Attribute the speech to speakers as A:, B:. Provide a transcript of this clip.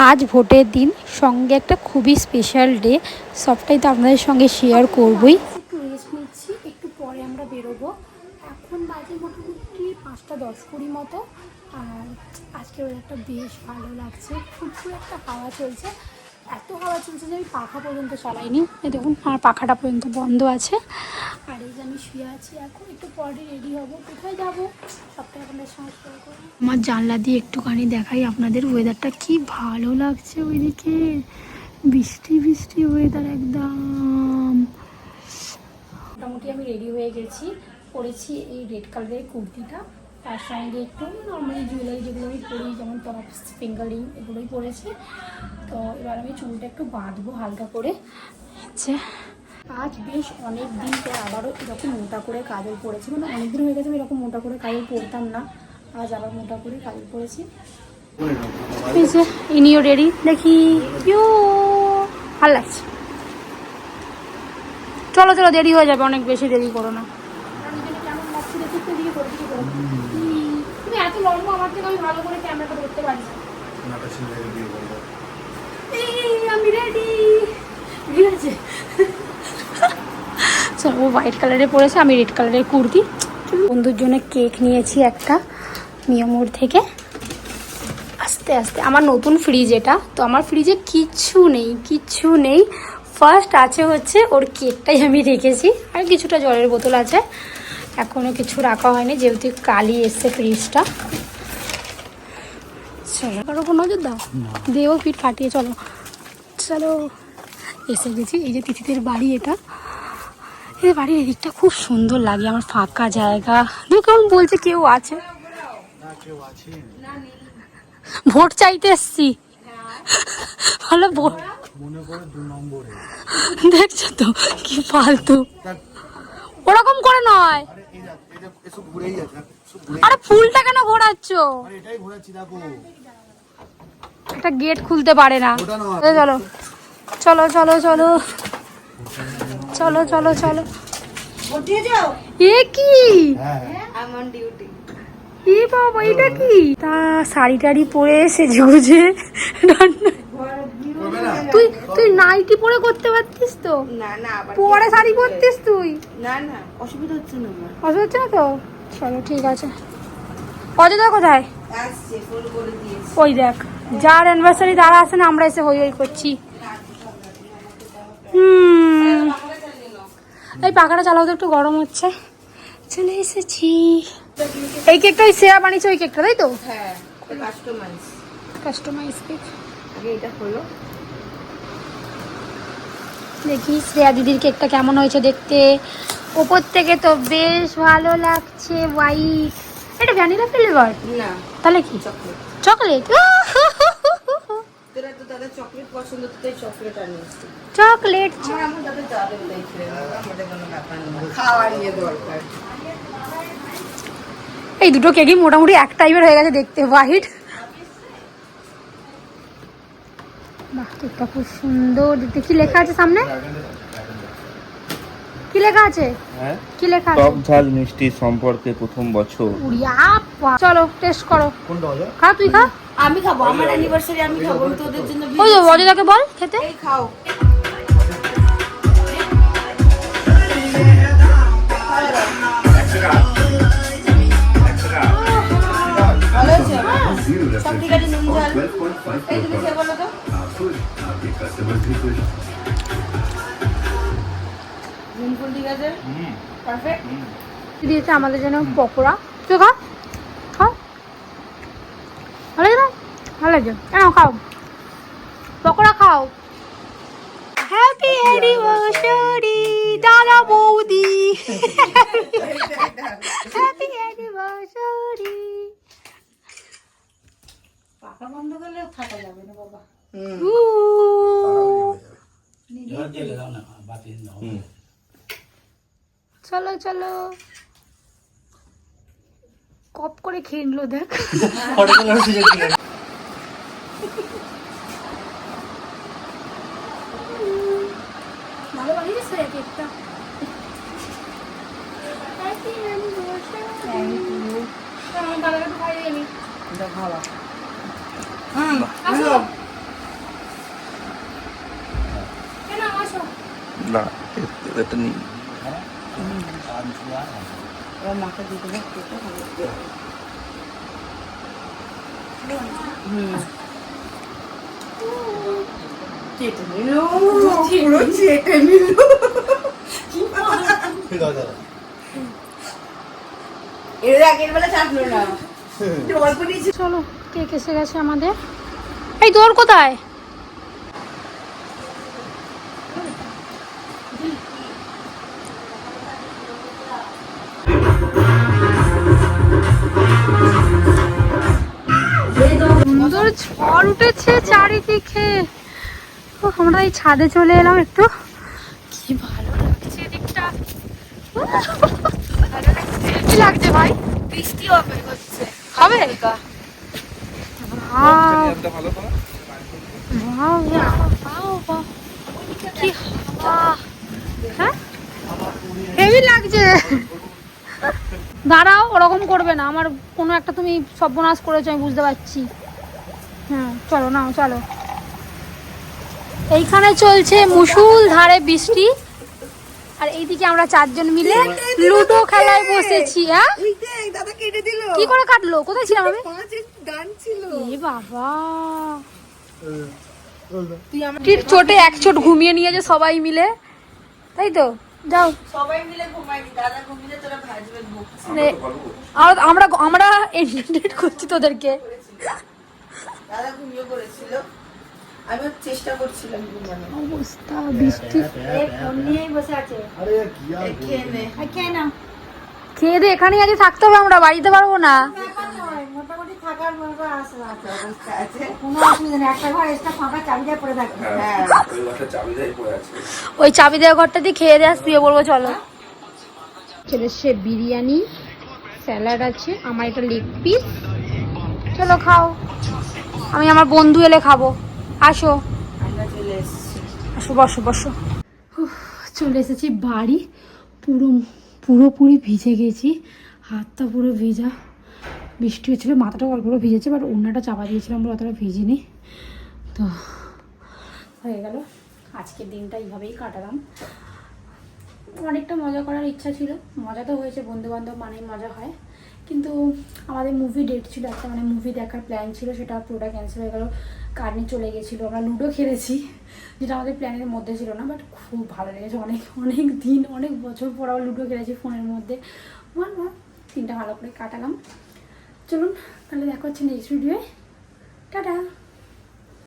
A: আজ ভোটের দিন, সঙ্গে একটা খুবই স্পেশাল ডে, সবটাই তো আপনাদের সঙ্গে শেয়ার করবই। একটু রেস্ট নিচ্ছি, একটু পরে আমরা বেরোবো। এখন বাজে মোটামুটি 5:10-20 মতো। আর আজকে ওয়েদারটা বেশ ভালো লাগছে, ফুরফুরে একটা হাওয়া চলছে। এত হাওয়া চলছে যে আমি পাখা পর্যন্ত চালাইনি। দেখুন আমার পাখাটা পর্যন্ত বন্ধ আছে। আর এই যে আমি শুয়ে আছি, এখন একটু পরে রেডি হবো। কোথায় যাবো সবটাই আপনাদের সঙ্গে শেয়ার করবো। আমার জানলা দিয়ে একটুখানি দেখাই আপনাদের, ওয়েদারটা কি ভালো লাগছে। ওইদিকে বৃষ্টি বৃষ্টি ওয়েদার একদম। মোটামুটি আমি রেডি হয়ে গেছি, পরেছি এই রেড কালারের কুর্তিটা, তার সঙ্গে একটু নর্মালি জুয়েলারি যেগুলো আমি পরি, যেমন টপস, ফিঙ্গারিং, এগুলোই পরেছি। তো এবার আমি চুলটা একটু বাঁধবো হালকা করে। আচ্ছা, আজ বেশ অনেক দিন পর আবারও এরকম মোটা করে কাজল পরেছি। মানে অনেকদিন হয়ে গেছে আমি এরকম মোটা করে কাজল পরতাম না, আজ আবার মোটা করে কাজল পরেছি। এই যে ইনিও রেডি, দেখি ইউ ভালো লাগছে। চলো চলো, দেরি হয়ে যাবে, অনেক বেশি দেরি করো না। কেমন লাগছে দেখি, তুমি এত লম্বা, আমার থেকে আমি ভালো করে ক্যামেরাটা ধরতে পারি। আমি রেডি, ঠিক আছে। ও হোয়াইট কালারের পরেছে, আমি রেড কালারের কুর্তি। বন্ধুর জন্য কেক নিয়েছি একটা মিয়ামোর থেকে। আস্তে আস্তে, আমার নতুন ফ্রিজ এটা, তো আমার ফ্রিজে কিচ্ছু নেই। ফার্স্ট আছে হচ্ছে ওর কেকটাই আমি রেখেছি, আর কিছুটা জলের বোতল আছে। এখনও কিছু রাখা হয়নি, যেহেতু কালই এসছে ফ্রিজটা। চলো, কারো ওপর নজর দাও, দেও পিঠ ফাটিয়ে। চলো চলো, এসে গেছি। এই যে তিথিদের বাড়ি, এটা এই বাড়ির এদিকটা খুব সুন্দর লাগে, আমার ফাঁকা জায়গা। কেমন বলছে কেউ আছে, ভোট চাইতে এসছি। ভালো ভোট, দেখছো তো কি ফালতু, ওরকম করে নয়। আরে ফুলটা কেন ঘোরাচ্ছ? একটা গেট খুলতে পারে না। চলো চলো চলো চলো চলো চলো চলো। এ কি, এ বাবা, এটা কি? তা শাড়ি টাড়ি পরে সেজে গুজে তুই তুই নাইটি পরে করতে পারতিস তো। পরে শাড়ি পরতিস তুই।
B: না না, অসুবিধা হচ্ছে না।
A: অসুবিধা হচ্ছে না তো? চলো ঠিক আছে। অযোধ্যা কোথায়? ওই দেখ, যার অ্যানিভার্সারি তারা আসে না, আমরা এসে হই হই করছি। এই পাখাটা চালাও তো, একটু গরম হচ্ছে। চলে এসেছি। এই কেকটা ওই শ্রেয়া বানিয়েছে, ওই কেকটা তাই তো?
B: হ্যাঁ,
A: কাস্টমাইজ কেক।
B: আগে এটা হলো,
A: দেখি শ্রেয়া দিদির কেকটা কেমন হয়েছে দেখতে। ওপর থেকে তো বেশ ভালো লাগছে, হোয়াইট। এটা ভ্যানিলা ফ্লেভার
B: না
A: তাহলে কি?
B: চকলেট।
A: চকলেট?
B: তোরা তো দাদা চকলেট পছন্দ, তো তাই চকলেট আনিয়েছি।
A: চকলেট
B: আমার দাদা যাদের দেখলে আমাদের কোনো ব্যাপার না, খাওয়া নিয়ে দরকার।
A: এই দুটো কেকই মোটামুটি এক টাইপের হয়ে গেছে দেখতে, হোয়াইট। বাহ, কেকটা খুব সুন্দর দেখতে। কি লেখা আছে সামনে? কি লেখা আছে? কি লেখা আছে?
C: টক ঝাল মিষ্টি সম্পর্কে প্রথম বছর।
A: চলো টেস্ট করো। খা, তুই খা।
B: আমি খাবো, আমার অ্যানিভার্সারি আমি খাবো, আমি তোদের জন্য।
A: ওই যে অযোধ্যাকে বল খেতে।
B: এই খাও। ভালো হয়েছে? সব ঠিক আছে, নুন ঝাল। এই তুমি খেয়ে বলো তো। নুন ফুল ঠিক আছে, পারফেক্ট।
A: দিয়েছে আমাদের জন্য পকোড়া। তুই খা, খাও। ভালো লাগে না? ভালো লাগে, কেন খাও, পকোড়া খাও। হ্যাপি অ্যানিভার্সারি দাদা বৌদি, হ্যাপি অ্যানিভার্সারি।
B: পাকা বন্ধ করলে থাকা যাবে না বাবা।
A: চলো চলো, কপ করে খেয়ে নিলো দেখ। ভালো বানিয়েছে কেকটা।
B: খাওয়া
C: না এটা নিই
B: এবার মাথা দিয়ে দেবো কেটে ভালো করে। কেটে নিল পুরো চেটে নিল। এর আগের বেলা চাটলো না, একটু অল্প নিয়েছি।
A: চলো কেক এসে গেছে আমাদের। এই তোর কোথায়? সুন্দর ঝড় উঠেছে চারিদিকে। ও, আমরা এই ছাদে চলে এলাম একটু। কি ভালো লাগছে এদিকটা। কি লাগছে ভাই?
B: বৃষ্টি হবে হচ্ছে।
A: হবে? Wow,
C: ভালো করে
A: wow, wow, wow. কি হাওয়া। হ্যাঁ? হেভি লাগছে। দাঁড়াও, ওরকম করবে না। আমার কোনো একটা তুমি সর্বনাশ করেছো, আমি বুঝতে পারছি। হ্যাঁ চলো নাও চলো। এইখানে চলছে মুষুল ধারে বৃষ্টি, আর এইদিকে আমরা চারজন মিলে লুডো খেলায় বসেছি। হ্যাঁ
B: ওইটাই দাদা কেটে দিল।
A: কি করে কাটলো? কোথায় ছিলাম আমি?
B: পাঁচের গান ছিল।
A: এ বাবা,
B: তুই আমার
A: চোটে এক চোট ঘুমিয়ে নিয়েছে সবাই মিলে, তাই তো? যাও।
B: সবাই মিলে ঘুমাইনি, দাদা ঘুমিয়ে তোরা ভাজবে বুক
A: মানে আমরা আমরা এন্টারটেইন করছি তোদেরকে।
B: দাদা ঘুমিয়ে পড়েছিল, আমি চেষ্টা করছিলাম ঘুমানো।
A: অবস্থা বৃষ্টি। ফোন নিয়েই বসে আছে।
B: এই খেয়ে নে।
A: খেয়ে নাও। খেয়ে দিয়ে এখানেই আজ থাকতে হবে, আমরা বাড়িতে পারবো না।
B: মোটামুটি থাকার মতো অবস্থা আছে।
D: কোনো অসুবিধা নেই, একটা ঘর এক্সট্রা ফাঁকা চাবিটা পড়ে থাকবে।
B: হ্যাঁ
A: ওই চাবি দেওয়া ঘরটা দিয়ে খেয়ে দিয়ে শুয়ে পড়বো। চলো। চলে এসছে বিরিয়ানি, স্যালাড আছে, আমার একটা লেগ পিস। চলো খাও, আমি আমার বন্ধু এলে খাবো। আসো
B: আমরা চলে এসেছি।
A: আসো, বসো বসো। চলে এসেছি বাড়ি। পুরোপুরি ভিজে গেছি, হাতটা পুরো ভেজা। বৃষ্টি হচ্ছিলো, মাথাটা অল্প ভিজেছে, বাট ওড়নাটা চাপা দিয়েছিলাম, আমরা অতটা ভিজিনি। তো হয়ে গেল, আজকের দিনটা এইভাবেই কাটালাম। অনেকটা মজা করার ইচ্ছা ছিল, মজা তো হয়েছে, বন্ধুবান্ধব মানেই মজা হয়। কিন্তু আমাদের মুভি ডেট ছিল একটা, মানে মুভি দেখার প্ল্যান ছিল, সেটা পুরোটা ক্যান্সেল হয়ে গেল। কারেন্ট চলে গেছিলো, আমরা লুডো খেলেছি, যেটা আমাদের প্ল্যানের মধ্যে ছিল না, বাট খুব ভালো লেগেছে। অনেক দিন, অনেক বছর পর আবার লুডো খেলেছি ফোনের মধ্যে। দিনটা ভালো করে কাটালাম। চলুন তাহলে দেখা হচ্ছে নেক্সট ভিডিওয়ে। টাটা।